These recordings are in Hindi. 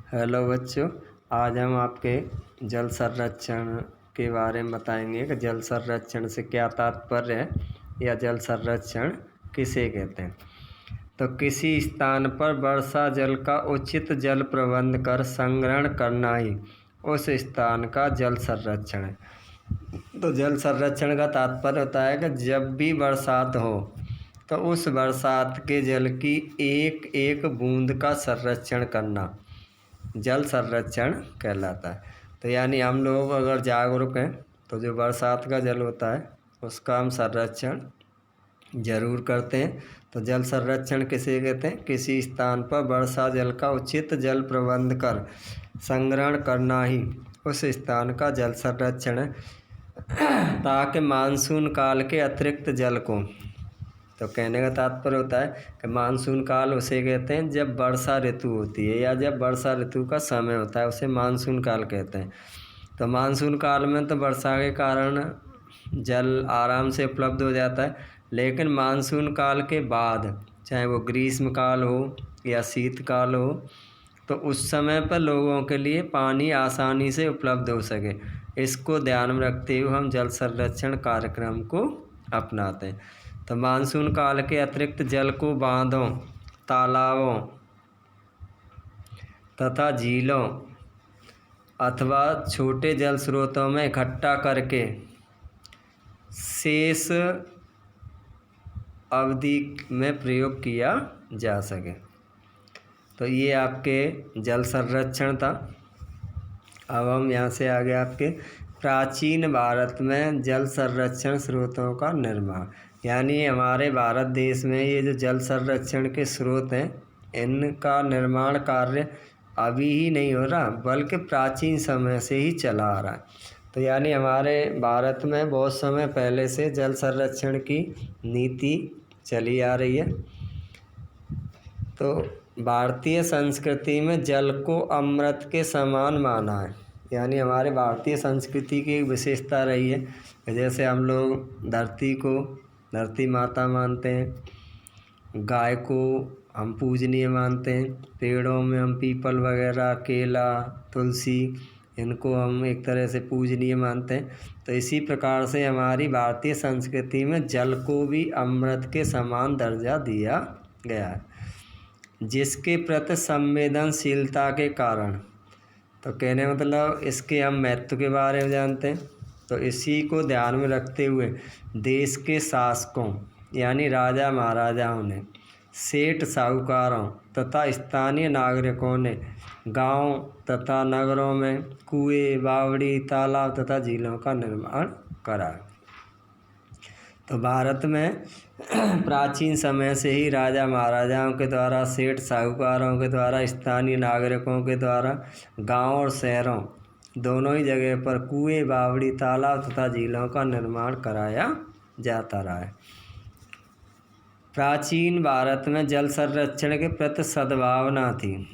हेलो बच्चों, आज हम आपके जल संरक्षण के बारे में बताएंगे कि जल संरक्षण से क्या तात्पर्य है या जल संरक्षण किसे कहते हैं। तो किसी स्थान पर वर्षा जल का उचित जल प्रबंध कर संग्रहण करना ही उस स्थान का जल संरक्षण है। तो जल संरक्षण का तात्पर्य होता है कि जब भी बरसात हो तो उस बरसात के जल की एक एक बूंद का संरक्षण करना जल संरक्षण कहलाता है। तो यानी हम लोग अगर जागरूक हैं तो जो बरसात का जल होता है उसका हम संरक्षण जरूर करते हैं। तो जल संरक्षण किसे कहते हैं? किसी स्थान पर वर्षा जल का उचित जल प्रबंध कर संग्रहण करना ही उस स्थान का जल संरक्षण है, ताकि मानसून काल के अतिरिक्त जल को, तो कहने का तात्पर्य होता है कि मानसून काल उसे कहते हैं जब वर्षा ऋतु होती है या जब वर्षा ऋतु का समय होता है, उसे मानसून काल कहते हैं। तो मानसून काल में तो वर्षा के कारण जल आराम से उपलब्ध हो जाता है, लेकिन मानसून काल के बाद चाहे वो ग्रीष्म काल हो या शीतकाल हो, तो उस समय पर लोगों के लिए पानी आसानी से उपलब्ध हो सके, इसको ध्यान में रखते हुए हम जल संरक्षण कार्यक्रम को अपनाते हैं। तो मानसून काल के अतिरिक्त जल को बांधों, तालाबों तथा झीलों अथवा छोटे जल स्रोतों में इकट्ठा करके शेष अवधि में प्रयोग किया जा सके। तो ये आपके जल संरक्षण था। अब हम यहाँ से आगे आपके प्राचीन भारत में जल संरक्षण स्रोतों का निर्माण, यानी हमारे भारत देश में ये जो जल संरक्षण के स्रोत हैं इनका निर्माण कार्य अभी ही नहीं हो रहा बल्कि प्राचीन समय से ही चला आ रहा है। तो यानी हमारे भारत में बहुत समय पहले से जल संरक्षण की नीति चली आ रही है। तो भारतीय संस्कृति में जल को अमृत के समान माना है, यानी हमारे भारतीय संस्कृति की एक विशेषता रही है। जैसे हम लोग धरती को धरती माता मानते हैं, गाय को हम पूजनीय मानते हैं, पेड़ों में हम पीपल वगैरह, केला, तुलसी, इनको हम एक तरह से पूजनीय मानते हैं। तो इसी प्रकार से हमारी भारतीय संस्कृति में जल को भी अमृत के समान दर्जा दिया गया है, जिसके प्रति संवेदनशीलता के कारण, तो कहने मतलब इसके हम महत्व के बारे में जानते हैं। तो इसी को ध्यान में रखते हुए देश के शासकों यानी राजा महाराजाओं ने, सेठ साहूकारों तथा स्थानीय नागरिकों ने गांव तथा नगरों में कुएं, बावड़ी, तालाब तथा झीलों का निर्माण करा। तो भारत में प्राचीन समय से ही राजा महाराजाओं के द्वारा, सेठ साहूकारों के द्वारा, स्थानीय नागरिकों के द्वारा गांव और शहरों दोनों ही जगह पर कुएं, बावड़ी, तालाब तथा झीलों का निर्माण कराया जाता रहा है। प्राचीन भारत में जल संरक्षण के प्रति सद्भावना थी।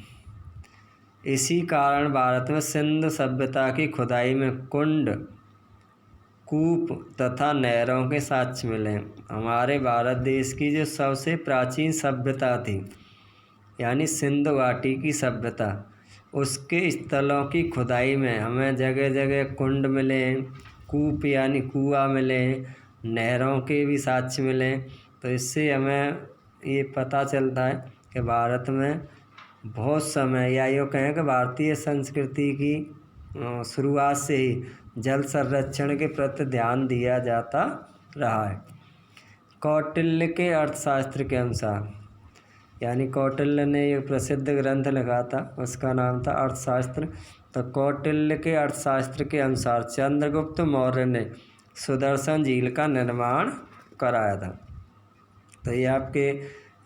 इसी कारण भारत में सिंधु सभ्यता की खुदाई में कुंड, कूप तथा नहरों के साक्ष्य मिले। हमारे भारत देश की जो सबसे प्राचीन सभ्यता थी यानी सिंधु घाटी की सभ्यता, उसके स्थलों की खुदाई में हमें जगह जगह कुंड मिले, कूप यानी कुआं मिले, नहरों के भी साक्ष्य मिले। तो इससे हमें ये पता चलता है कि भारत में बहुत समय, या यूँ कहें कि भारतीय संस्कृति की शुरुआत से ही जल संरक्षण के प्रति ध्यान दिया जाता रहा है। कौटिल्य के अर्थशास्त्र के अनुसार, यानी कौटिल्य ने एक प्रसिद्ध ग्रंथ लिखा था, उसका नाम था अर्थशास्त्र। तो कौटिल्य के अर्थशास्त्र के अनुसार चंद्रगुप्त मौर्य ने सुदर्शन झील का निर्माण कराया था। तो ये आपके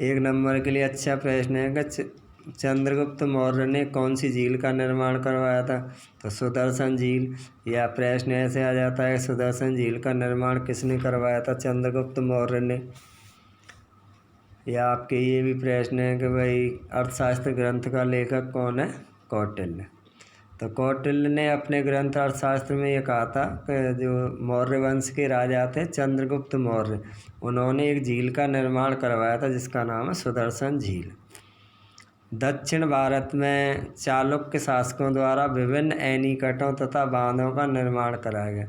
एक नंबर के लिए अच्छा प्रश्न है कि चंद्रगुप्त मौर्य ने कौन सी झील का निर्माण करवाया था? तो सुदर्शन झील। या प्रश्न ऐसे आ जाता है सुदर्शन झील का निर्माण किसने करवाया था? चंद्रगुप्त मौर्य ने। या आपके ये भी प्रश्न है कि भाई अर्थशास्त्र ग्रंथ का लेखक कौन है? कौटिल्य। तो कौटिल्य ने अपने ग्रंथ अर्थशास्त्र में ये कहा था कि जो मौर्य वंश के राजा थे चंद्रगुप्त मौर्य, उन्होंने एक झील का निर्माण करवाया था जिसका नाम है सुदर्शन झील। दक्षिण भारत में चालुक्य शासकों द्वारा विभिन्न एनीकटों तथा बांधों का निर्माण कराया गया।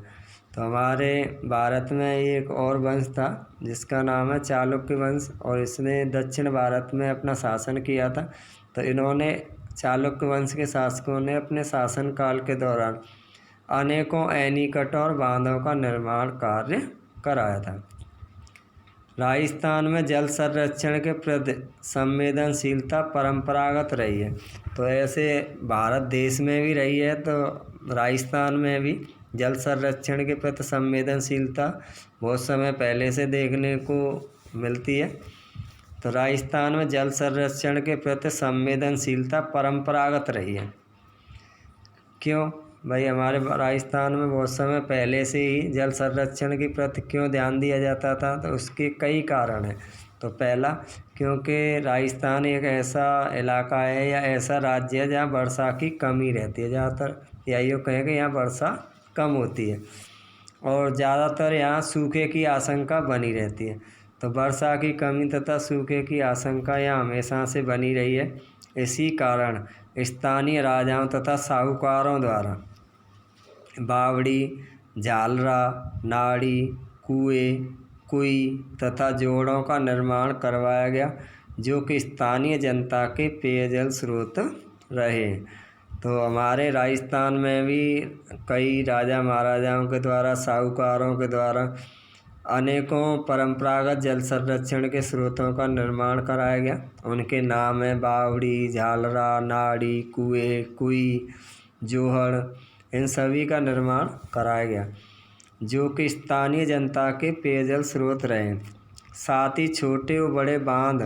तो हमारे भारत में एक और वंश था जिसका नाम है चालुक्य वंश, और इसने दक्षिण भारत में अपना शासन किया था। तो इन्होंने चालुक्य वंश के शासकों ने अपने शासनकाल के दौरान अनेकों एनीकटों और बांधों का निर्माण कार्य कराया था। राजस्थान में जल संरक्षण के प्रति संवेदनशीलता परंपरागत रही है। तो ऐसे भारत देश में भी रही है, तो राजस्थान में भी जल संरक्षण के प्रति संवेदनशीलता बहुत समय पहले से देखने को मिलती है। तो राजस्थान में जल संरक्षण के प्रति संवेदनशीलता परंपरागत रही है। क्यों भाई, हमारे राजस्थान में बहुत समय पहले से ही जल संरक्षण के प्रति क्यों ध्यान दिया जाता था? तो उसके कई कारण हैं। तो पहला, क्योंकि राजस्थान एक ऐसा इलाका है या ऐसा राज्य है जहाँ वर्षा की कमी रहती है। ज़्यादातर या यूँ कहें कि यहाँ वर्षा कम होती है और ज़्यादातर यहाँ सूखे की आशंका बनी रहती है। तो वर्षा की कमी तथा सूखे की आशंका यहाँ हमेशा से बनी रही है। इसी कारण स्थानीय राजाओं तथा साहूकारों द्वारा बावड़ी, झालरा, नाड़ी, कुएं, कुई तथा जोड़ों का निर्माण करवाया गया, जो कि स्थानीय जनता के पेयजल स्रोत रहे। तो हमारे राजस्थान में भी कई राजा महाराजाओं के द्वारा, साहूकारों के द्वारा अनेकों परंपरागत जल संरक्षण के स्रोतों का निर्माण कराया गया। उनके नाम है बावड़ी, झालरा, नाड़ी, कुएं, कुई, जोहड़, इन सभी का निर्माण कराया गया, जो कि स्थानीय जनता के पेयजल स्रोत रहे। साथ ही छोटे व बड़े बांध,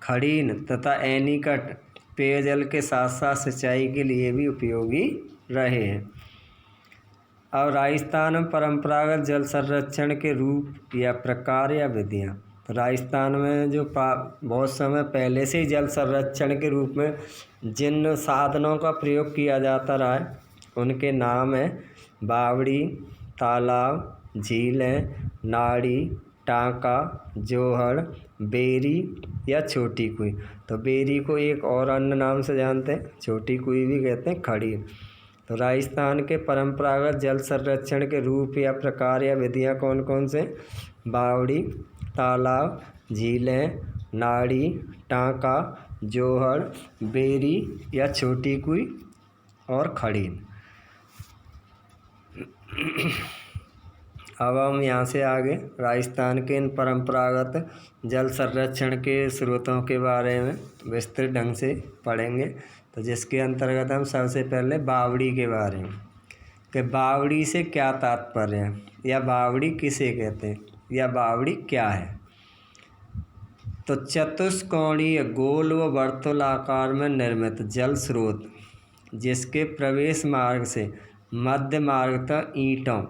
खड़ीन तथा एनीकट पेयजल के साथ साथ सिंचाई के लिए भी उपयोगी रहे हैं। अब राजस्थान में परंपरागत जल संरक्षण के रूप या प्रकार या विधियाँ। तो राजस्थान में जो बहुत समय पहले से ही जल संरक्षण के रूप में जिन साधनों का प्रयोग किया जाता रहा है उनके नाम है बावड़ी, तालाब, झीलें, नाड़ी, टाँका, जोहड़, बेरी या छोटी कुई। तो बेरी को एक और अन्य नाम से जानते हैं, छोटी कुई भी कहते हैं, खड़ी। तो राजस्थान के परंपरागत जल संरक्षण के रूप या प्रकार या विधियाँ कौन कौन से? बावड़ी, तालाब, झीलें, नाड़ी, टाँका, जोहड़, बेरी या छोटी कुई और खड़ी। अब हम यहाँ से आगे राजस्थान के इन परंपरागत जल संरक्षण के स्रोतों के बारे में विस्तृत ढंग से पढ़ेंगे। तो जिसके अंतर्गत हम सबसे पहले बावड़ी के बारे में, कि बावड़ी से क्या तात्पर्य है या बावड़ी किसे कहते हैं या बावड़ी क्या है। तो चतुष्कोणीय, गोल व वर्तुलाकार में निर्मित जल स्रोत जिसके प्रवेश मार्ग से मध्य मार्ग तक ईंटों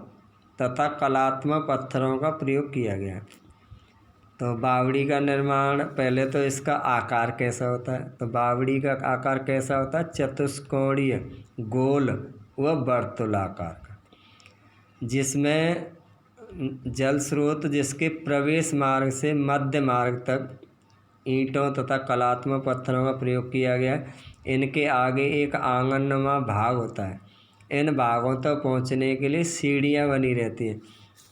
तथा कलात्मक पत्थरों का प्रयोग किया गया है। तो बावड़ी का निर्माण, पहले तो इसका आकार कैसा होता है? तो बावड़ी का आकार कैसा होता है? चतुष्कोणीय, गोल व वर्तुलाकार का, जिसमें जल स्रोत जिसके प्रवेश मार्ग से मध्य मार्ग तक ईंटों तथा कलात्मक पत्थरों का प्रयोग किया गया है। इनके आगे एक आंगननुमा भाग होता है। इन भागों तक पहुंचने के लिए सीढ़ियां बनी रहती हैं।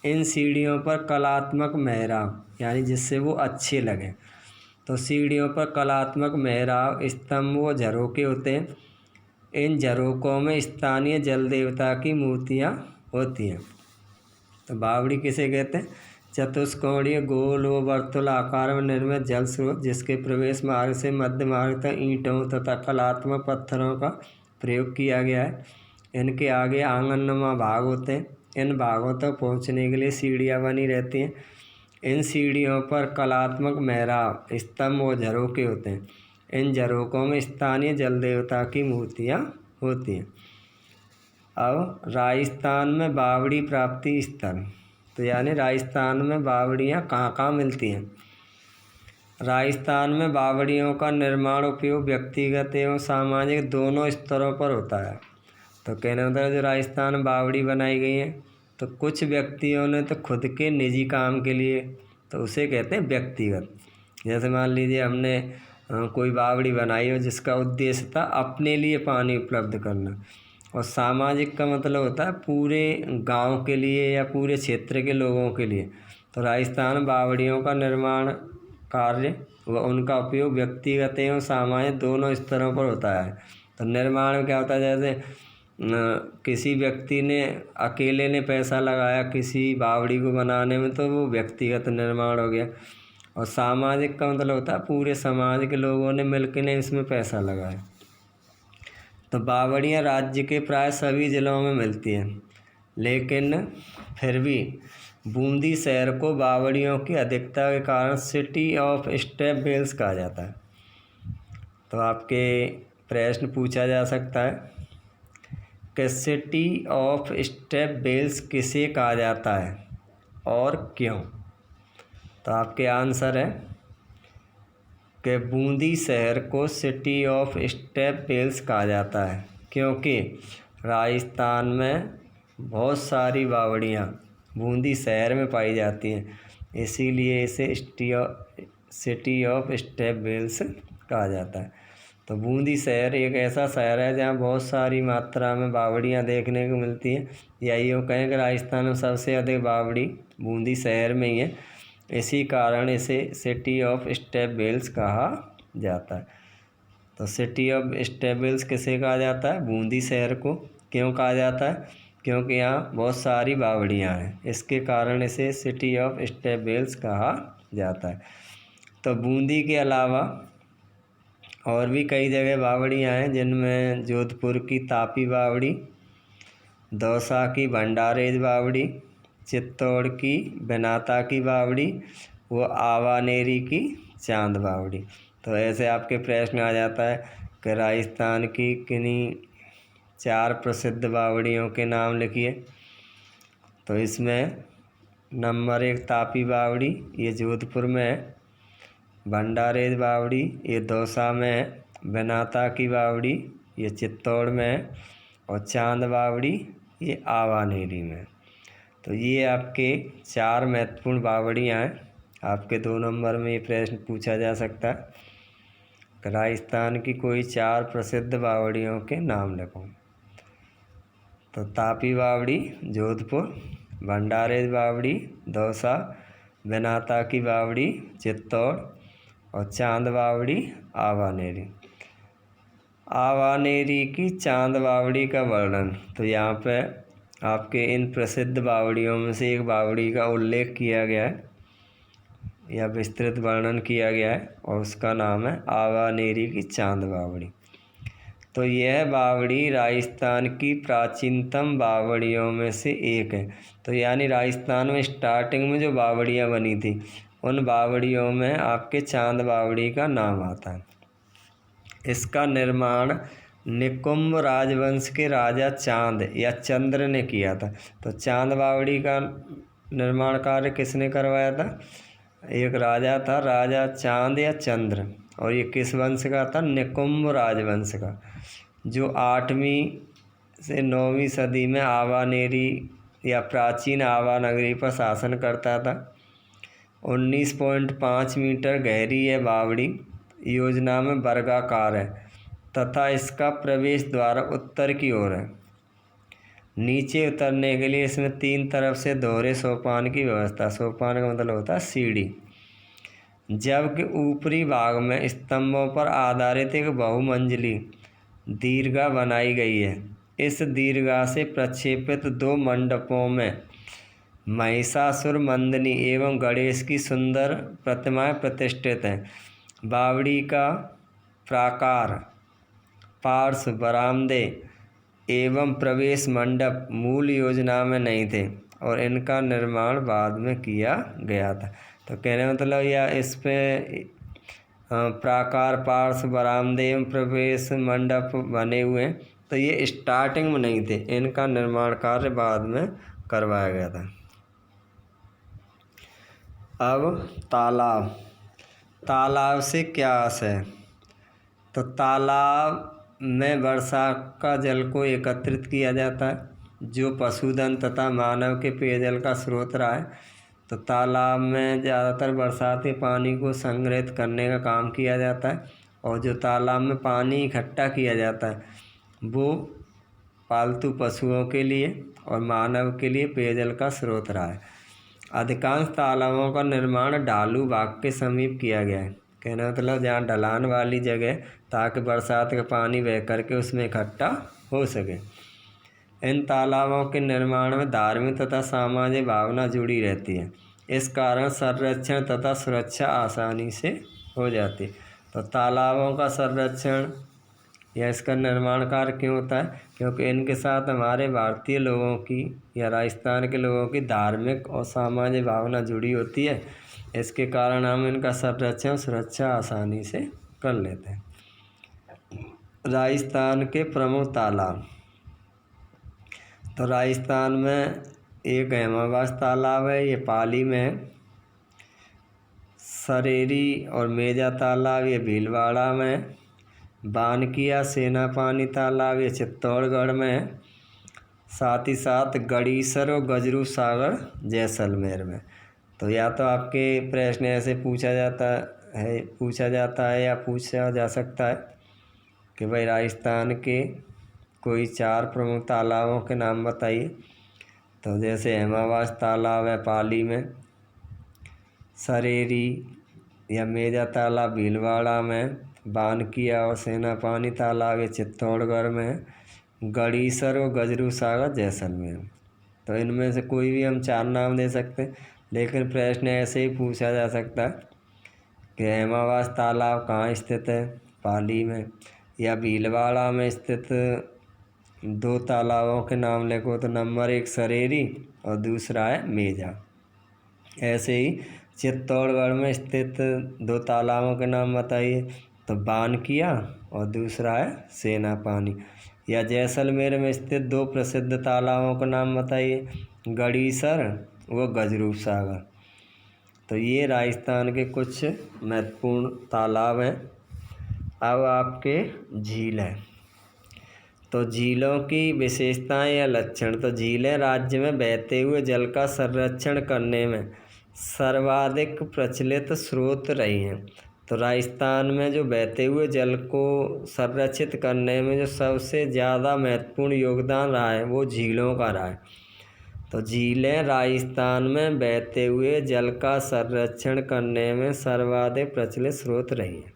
इन सीढ़ियों पर कलात्मक मेहराब, यानी जिससे वो अच्छे लगें, तो सीढ़ियों पर कलात्मक मेहराब, स्तंभ व झरोके होते हैं। इन झरोकों में स्थानीय जल देवता की मूर्तियाँ होती हैं। तो बावड़ी किसे कहते हैं? चतुष्कोणीय, गोल व वर्तुल आकार में निर्मित जल स्रोत जिसके प्रवेश मार्ग से मध्य मार्ग तक ईंटों तथा कलात्मक पत्थरों का प्रयोग किया गया है। इनके आगे आंगननुमा भाग होते हैं। इन भागों तक पहुंचने के लिए सीढ़ियां बनी रहती हैं। इन सीढ़ियों पर कलात्मक मेहराब, स्तंभ व झरोके होते हैं। इन झरोकों में स्थानीय जल देवता की मूर्तियाँ होती हैं। अब राजस्थान में बावड़ी प्राप्ति स्थल, तो यानी राजस्थान में बावड़ियाँ कहाँ कहाँ मिलती हैं? राजस्थान में बावड़ियों का निर्माण उपयोग व्यक्तिगत एवं सामाजिक दोनों स्तरों पर होता है। तो कहने मतलब जो राजस्थान में बावड़ी बनाई गई है, तो कुछ व्यक्तियों ने तो खुद के निजी काम के लिए, तो उसे कहते हैं व्यक्तिगत। जैसे मान लीजिए हमने कोई बावड़ी बनाई हो जिसका उद्देश्य था अपने लिए पानी उपलब्ध करना। और सामाजिक का मतलब होता है पूरे गांव के लिए या पूरे क्षेत्र के लोगों के लिए। तो राजस्थान बावड़ियों का निर्माण कार्य व उनका उपयोग व्यक्तिगत एवं सामाजिक दोनों स्तरों पर होता है। तो निर्माण में क्या होता है, जैसे किसी व्यक्ति ने अकेले ने पैसा लगाया किसी बावड़ी को बनाने में, तो वो व्यक्तिगत निर्माण हो गया। और सामाजिक का मतलब होता है पूरे समाज के लोगों ने मिलकर ने इसमें पैसा लगाया। तो बावड़ियाँ राज्य के प्राय सभी जिलों में मिलती हैं, लेकिन फिर भी बूंदी शहर को बावड़ियों की अधिकता के कारण सिटी ऑफ स्टेप वेल्स कहा जाता है। तो आपके प्रश्न पूछा जा सकता है कि सिटी ऑफ स्टेप वेल्स किसे कहा जाता है और क्यों। तो आपके आंसर है कि बूंदी शहर को सिटी ऑफ स्टेप वेल्स कहा जाता है क्योंकि राजस्थान में बहुत सारी बावड़ियाँ बूंदी शहर में पाई जाती हैं, इसीलिए इसे सिटी ऑफ स्टेप वेल्स कहा जाता है। तो बूंदी शहर एक ऐसा शहर है जहाँ बहुत सारी मात्रा में बावड़ियाँ देखने को मिलती हैं, या यूँ कहें कि राजस्थान में सबसे अधिक बावड़ी बूंदी शहर में ही है, इसी कारण इसे सिटी ऑफ स्टेप वेल्स कहा जाता है। तो सिटी ऑफ स्टेप वेल्स किसे कहा जाता है? बूंदी शहर को। क्यों कहा जाता है? क्योंकि यहाँ बहुत सारी बावड़ियाँ हैं, इसके कारण इसे सिटी ऑफ स्टेप वेल्स कहा जाता है। तो बूंदी के अलावा और भी कई जगह बावड़ियाँ हैं, जिनमें जोधपुर की तापी बावड़ी, दौसा की भंडारेज बावड़ी, चित्तौड़ की बेनाता की बावड़ी, वो आवानेरी की चांद बावड़ी। तो ऐसे आपके प्रश्न आ जाता है कि राजस्थान की किन्हीं 4 प्रसिद्ध बावड़ियों के नाम लिखिए। तो इसमें नंबर 1 तापी बावड़ी, ये जोधपुर में है। भंडारेज बावड़ी ये दौसा में है। बेनाता की बावड़ी ये चित्तौड़ में है। और चांद बावड़ी ये आवानेरी में। तो ये आपके 4 महत्वपूर्ण बावड़ियाँ हैं। आपके 2 नंबर में ये प्रश्न पूछा जा सकता है, राजस्थान की कोई 4 प्रसिद्ध बावड़ियों के नाम लिखो। तो तापी बावड़ी जोधपुर, भंडारेज बावड़ी दौसा, बेनाता की बावड़ी चित्तौड़ और चांद बावड़ी आवानेरी। आवानेरी की चांद बावड़ी का वर्णन। तो यहाँ पे आपके इन प्रसिद्ध बावड़ियों में से एक बावड़ी का उल्लेख किया गया है या विस्तृत वर्णन किया गया है, और उसका नाम है आवानेरी की चांद बावड़ी। तो यह बावड़ी राजस्थान की प्राचीनतम बावड़ियों में से एक है। तो यानी राजस्थान में स्टार्टिंग में जो बावड़ियाँ बनी थी, उन बावड़ियों में आपके चांद बावड़ी का नाम आता है। इसका निर्माण निकुंभ राजवंश के राजा चांद या चंद्र ने किया था। तो चांद बावड़ी का निर्माण कार्य किसने करवाया था? एक राजा था, राजा चांद या चंद्र, और ये किस वंश का था? निकुंभ राजवंश का, जो 8वीं से 9वीं सदी में आवानेरी या प्राचीन आवा नगरी पर शासन करता था। 19.5 मीटर गहरी है बावड़ी, योजना में वर्गाकार है तथा इसका प्रवेश द्वार उत्तर की ओर है। नीचे उतरने के लिए इसमें 3 तरफ से दोहरे सोपान की व्यवस्था। सोपान का मतलब होता है सीढ़ी। जबकि ऊपरी भाग में स्तंभों पर आधारित एक बहुमंजिली दीर्घा बनाई गई है। इस दीर्घा से प्रक्षेपित 2 मंडपों में महिषासुर मर्दिनी एवं गणेश की सुंदर प्रतिमाएं प्रतिष्ठित हैं। बावड़ी का प्राकार, पार्श्व बरामदे एवं प्रवेश मंडप मूल योजना में नहीं थे और इनका निर्माण बाद में किया गया था। तो कहने मतलब या इस पे प्राकार, पार्श्व बरामदे एवं प्रवेश मंडप बने हुए हैं, तो ये स्टार्टिंग में नहीं थे, इनका निर्माण कार्य बाद में करवाया गया था। अब तालाब से क्या आस है? तो तालाब में वर्षा का जल को एकत्रित किया जाता है, जो पशुधन तथा मानव के पेयजल का स्रोत रहा है। तो तालाब में ज़्यादातर बरसाती पानी को संग्रहित करने का काम किया जाता है और जो तालाब में पानी इकट्ठा किया जाता है वो पालतू पशुओं के लिए और मानव के लिए पेयजल का स्रोत रहा है। अधिकांश तालाबों का निर्माण ढालू भाग के समीप किया गया है। कहना मतलब जहाँ ढलान वाली जगह, ताकि बरसात का पानी बह करके उसमें इकट्ठा हो सके। इन तालाबों के निर्माण में धार्मिक तथा सामाजिक भावना जुड़ी रहती है। इस कारण संरक्षण तथा सुरक्षा आसानी से हो जाती है। तो तालाबों का संरक्षण या इसका निर्माण कार्य क्यों होता है? क्योंकि इनके साथ हमारे भारतीय लोगों की या राजस्थान के लोगों की धार्मिक और सामाजिक भावना जुड़ी होती है। इसके कारण हम इनका संरक्षण सुरक्षा आसानी से कर लेते हैं। राजस्थान के प्रमुख तालाब, तो राजस्थान में एक हेमावास तालाब है, ये पाली में है। सरेरी और मेजा तालाब ये भीलवाड़ा में है। बानकिया सेना पानी तालाब ये चित्तौड़गढ़ में है। साथ ही साथ गड़ीसर और गजरू सागर जैसलमेर में। तो या तो आपके प्रश्न ऐसे पूछा जाता है या पूछा जा सकता है कि भाई राजस्थान के कोई 4 प्रमुख तालाबों के नाम बताइए। तो जैसे हेमावास तालाब है पाली में, सरेरी या मेजा तालाब भीलवाड़ा में, बानकिया और सेना पानी तालाब ये चित्तौड़गढ़ में, गड़ीसर और गजरू सागर जैसलमेर। तो इनमें से कोई भी हम 4 नाम दे सकते हैं, लेकिन प्रश्न ऐसे ही पूछा जा सकता है कि हेमावास तालाब कहाँ स्थित है? पाली में। या भीलवाड़ा में स्थित 2 तालाबों के नाम लिखो, तो नंबर 1 सरेरी और दूसरा है मेजा। ऐसे ही चित्तौड़गढ़ में स्थित 2 तालाबों के नाम बताइए, तो बानकिया और दूसरा है सेना पानी। या जैसलमेर में स्थित 2 प्रसिद्ध तालाबों का नाम बताइए, गड़ीसर व गजरूप सागर। तो ये राजस्थान के कुछ महत्वपूर्ण तालाब हैं। अब आपके झील हैं। तो झीलों की विशेषताएं या लक्षण, तो झीलें राज्य में बहते हुए जल का संरक्षण करने में सर्वाधिक प्रचलित स्रोत रही हैं। तो राजस्थान में जो बहते हुए जल को संरक्षित करने में जो सबसे ज़्यादा महत्वपूर्ण योगदान रहा है वो झीलों का रहा है। तो झीलें राजस्थान में बहते हुए जल का संरक्षण करने में सर्वाधिक प्रचलित स्रोत रही हैं।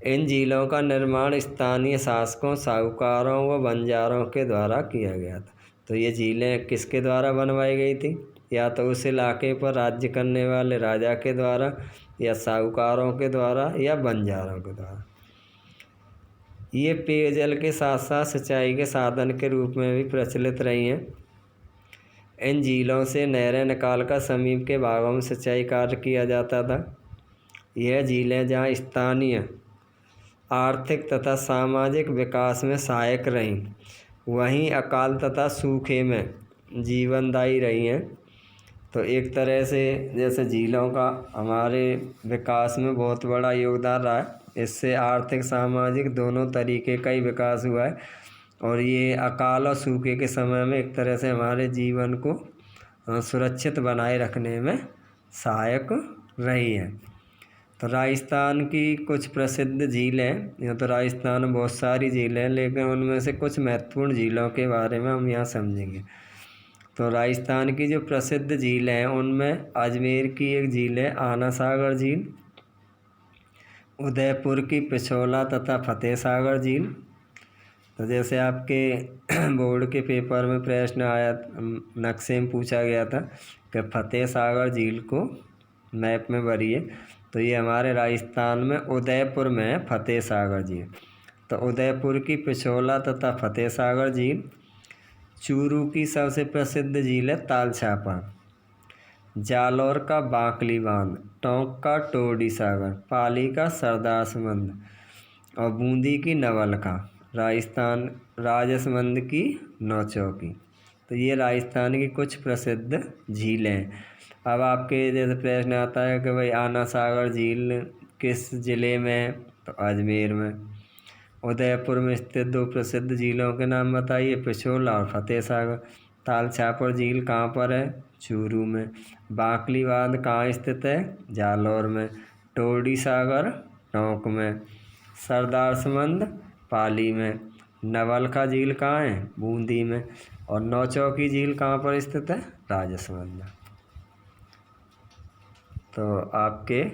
इन झीलों का निर्माण स्थानीय शासकों, साहूकारों व बंजारों के द्वारा किया गया था। तो ये झीलें किसके द्वारा बनवाई गई थी? या तो उस इलाके पर राज्य करने वाले राजा के द्वारा, या साहूकारों के द्वारा, या बंजारों के द्वारा। ये पेयजल के साथ साथ सिंचाई के साधन के रूप में भी प्रचलित रही हैं। इन झीलों से नहरें निकालकर समीप के भागों में सिंचाई कार्य किया जाता था। यह झीलें जहाँ स्थानीय आर्थिक तथा सामाजिक विकास में सहायक रहीं, वहीं अकाल तथा सूखे में जीवनदायी रही हैं। तो एक तरह से जैसे झीलों का हमारे विकास में बहुत बड़ा योगदान रहा है। इससे आर्थिक सामाजिक दोनों तरीके का ही विकास हुआ है, और ये अकाल और सूखे के समय में एक तरह से हमारे जीवन को सुरक्षित बनाए रखने में सहायक रही है। तो राजस्थान की कुछ प्रसिद्ध झीलें, या तो राजस्थान में बहुत सारी झीलें हैं, लेकिन उनमें से कुछ महत्वपूर्ण झीलों के बारे में हम यहाँ समझेंगे। तो राजस्थान की जो प्रसिद्ध झीलें हैं उनमें अजमेर की एक झील है आना सागर झील, उदयपुर की पिछोला तथा फतेह सागर झील। तो जैसे आपके बोर्ड के पेपर में प्रश्न आया, नक्शे में पूछा गया था कि फतेह सागर झील को मैप में भरिए, तो ये हमारे राजस्थान में उदयपुर में है फतेह सागर झील। तो उदयपुर की पिछोला तथा फतेह सागर झील। चूरू की सबसे प्रसिद्ध झील है ताल छापा। जालौर का बांकली बांध, टोंक का टोडी सागर, पाली का सरदासमंद और बूंदी की नवलखा, राजसमंद की नौचौकी। तो ये राजस्थान की कुछ प्रसिद्ध झीलें हैं। अब आपके जैसे प्रश्न आता है कि भाई आना सागर झील किस ज़िले में है? तो अजमेर में। उदयपुर में स्थित 2 प्रसिद्ध झीलों के नाम बताइए, पिछोला और फतेह सागर। ताल छापर झील कहाँ पर है? चूरू में। बांकली बांध कहाँ स्थित है? जालौर में। टोडी सागर टोंक में। सरदारसमंद पाली में। नवलखा झील कहाँ है? बूंदी में। और नौचौकी झील कहाँ पर स्थित है? राजसमंद में। तो आपके